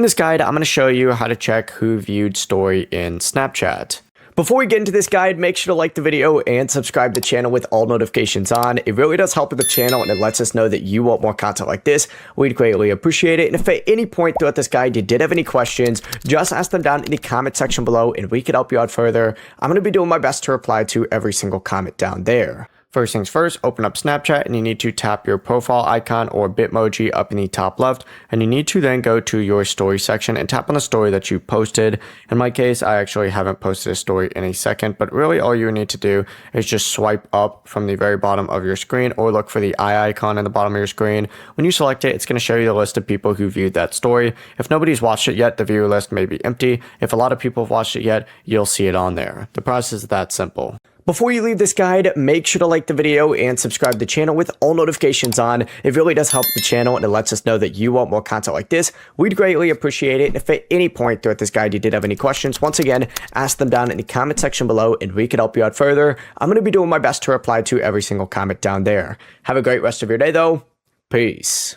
In this guide, I'm going to show you how to check who viewed story in Snapchat. Before we get into this guide, make sure to like the video and subscribe to the channel with all notifications on. It really does help with the channel and it lets us know that you want more content like this. We'd greatly appreciate it. And if at any point throughout this guide you did have any questions, just ask them down in the comment section below and we could help you out further. I'm going to be doing my best to reply to every single comment down there. First things first, open up Snapchat and you need to tap your profile icon or Bitmoji up in the top left, and you need to then go to your story section and tap on the story that you posted. In my case, I actually haven't posted a story in a second, but really all you need to do is just swipe up from the very bottom of your screen or look for the eye icon in the bottom of your screen. When you select it, it's going to show you the list of people who viewed that story. If nobody's watched it yet, the viewer list may be empty. If a lot of people have watched it yet, you'll see it on there. The process is that simple. Before you leave this guide, make sure to like the video and subscribe to the channel with all notifications on. It really does help the channel and it lets us know that you want more content like this. We'd greatly appreciate it. And if at any point throughout this guide you did have any questions, once again, ask them down in the comment section below and we can help you out further. I'm going to be doing my best to reply to every single comment down there. Have a great rest of your day though. Peace.